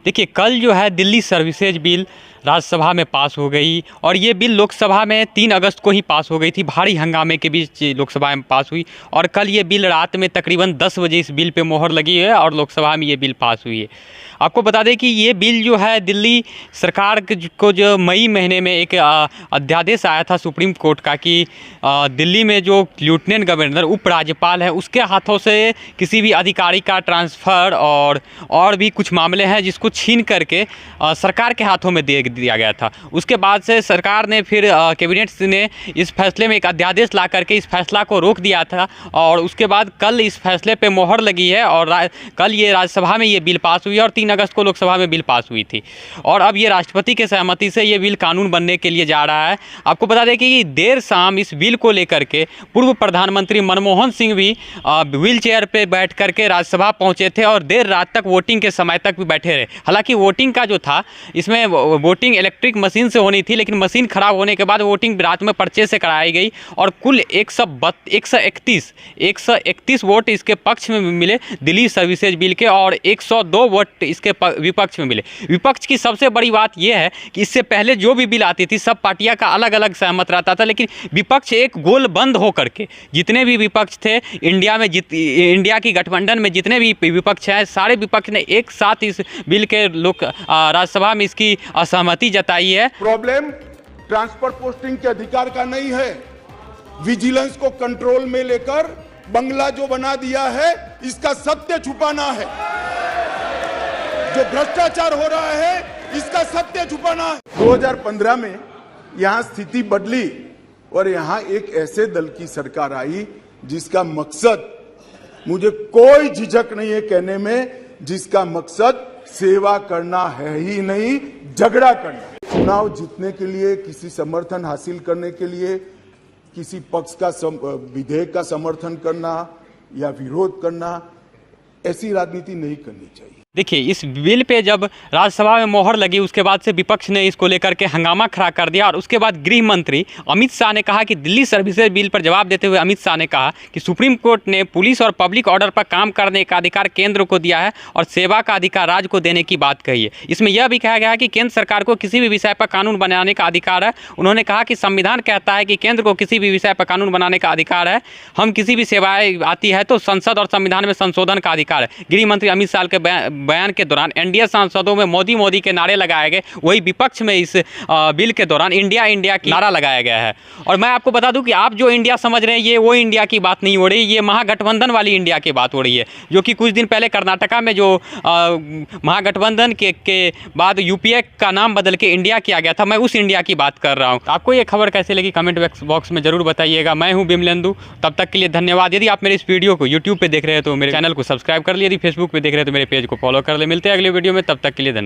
देखिए, कल जो है दिल्ली सर्विसेज बिल राज्यसभा में पास हो गई और ये बिल लोकसभा में 3 अगस्त को ही पास हो गई थी। भारी हंगामे के बीच लोकसभा में पास हुई और कल ये बिल रात में तकरीबन 10 बजे इस बिल पे मोहर लगी है और लोकसभा में ये बिल पास हुई है। आपको बता दें कि ये बिल जो है दिल्ली सरकार को जो मई महीने में एक अध्यादेश आया था सुप्रीम कोर्ट का कि दिल्ली में जो लेफ्टिनेंट गवर्नर उपराज्यपाल है उसके हाथों से किसी भी अधिकारी का ट्रांसफ़र और भी कुछ मामले हैं जिसको छीन करके सरकार के हाथों में दे दिया गया था। उसके बाद से सरकार ने फिर कैबिनेट ने इस फैसले में एक अध्यादेश ला करके इस फैसला को रोक दिया था और उसके बाद कल इस फैसले पे मोहर लगी है और कल ये राज्यसभा में ये बिल पास हुई और 3 अगस्त को लोकसभा में बिल पास हुई थी और अब ये राष्ट्रपति के सहमति से ये बिल कानून बनने के लिए जा रहा है। आपको बता दें कि देर शाम इस बिल को लेकर के पूर्व प्रधानमंत्री मनमोहन सिंह भी व्हील चेयर पर बैठ करके राज्यसभा पहुँचे थे और देर रात तक वोटिंग के समय तक भी बैठे रहे। हालांकि वोटिंग का जो था इसमें वोटिंग इलेक्ट्रिक मशीन से होनी थी, लेकिन मशीन खराब होने के बाद वोटिंग रात में पर्चे से कराई गई और कुल 131 वोट इसके पक्ष में मिले दिल्ली सर्विसेज बिल के और 102 वोट इसके विपक्ष में मिले। विपक्ष की सबसे बड़ी बात यह है कि इससे पहले जो भी बिल आती थी सब पार्टियां का अलग अलग सहमत रहता था, लेकिन विपक्ष एक गोल बंद होकर के जितने भी विपक्ष थे इंडिया की गठबंधन में जितने भी विपक्ष हैं सारे विपक्ष ने एक साथ इस बिल के राज्यसभा में इसकी असहमति जताई है। प्रॉब्लम ट्रांसफर पोस्टिंग के अधिकार का नहीं है, विजिलेंस को कंट्रोल में लेकर बंगला जो बना दिया है इसका सत्य छुपाना है। जो भ्रष्टाचार हो रहा है इसका सत्य छुपाना है। 2015 में यहां स्थिति बदली और यहां एक ऐसे दल की सरकार आई जिसका मकसद, मुझे कोई झिझक नहीं है कहने में, जिसका मकसद सेवा करना है ही नहीं, झगड़ा करना। चुनाव जीतने के लिए, किसी समर्थन हासिल करने के लिए, किसी पक्ष का विधेयक का समर्थन करना या विरोध करना, ऐसी राजनीति नहीं करनी चाहिए। देखिए, इस बिल पे जब राज्यसभा में मोहर लगी उसके बाद से विपक्ष ने इसको लेकर के हंगामा खड़ा कर दिया और उसके बाद गृह मंत्री अमित शाह ने कहा कि दिल्ली सर्विसेज बिल पर जवाब देते हुए अमित शाह ने कहा कि सुप्रीम कोर्ट ने पुलिस और पब्लिक ऑर्डर पर काम करने का अधिकार केंद्र को दिया है और सेवा का अधिकार राज्य को देने की बात कही है। इसमें यह भी कहा गया है कि केंद्र सरकार को किसी भी विषय पर कानून बनाने का अधिकार है। उन्होंने कहा कि संविधान कहता है कि केंद्र को किसी भी विषय पर कानून बनाने का अधिकार है। हम किसी भी सेवाएँ आती है तो संसद और संविधान में संशोधन का अधिकार है। गृह मंत्री अमित शाह के बयान के दौरान एनडीए सांसदों में मोदी के नारे लगाए गए, वही विपक्ष में इस बिल के दौरान इंडिया की नारा लगाया गया है। और मैं आपको बता दूं कि आप जो इंडिया समझ रहे हैं ये वो इंडिया की बात नहीं हो रही, ये महागठबंधन वाली इंडिया की बात हो रही है, जो कि कुछ दिन पहले कर्नाटका में जो महागठबंधन के बाद यूपीए का नाम बदल के इंडिया किया गया था, मैं उस इंडिया की बात कर रहा हूँ। आपको ये खबर कैसे लगी कमेंट बॉक्स में जरूर बताइएगा। मैं हूँ बिमलेंदु, तब तक के लिए धन्यवाद। यदि आप मेरे इस वीडियो को यूट्यूब पे देख रहे हैं तो मेरे चैनल को सब्सक्राइब कर लिए, यदि फेसबुक पे देख रहे हैं तो मेरे पेज को फॉलो कर ले। मिलते हैं अगले वीडियो में, तब तक के लिए धन्यवाद।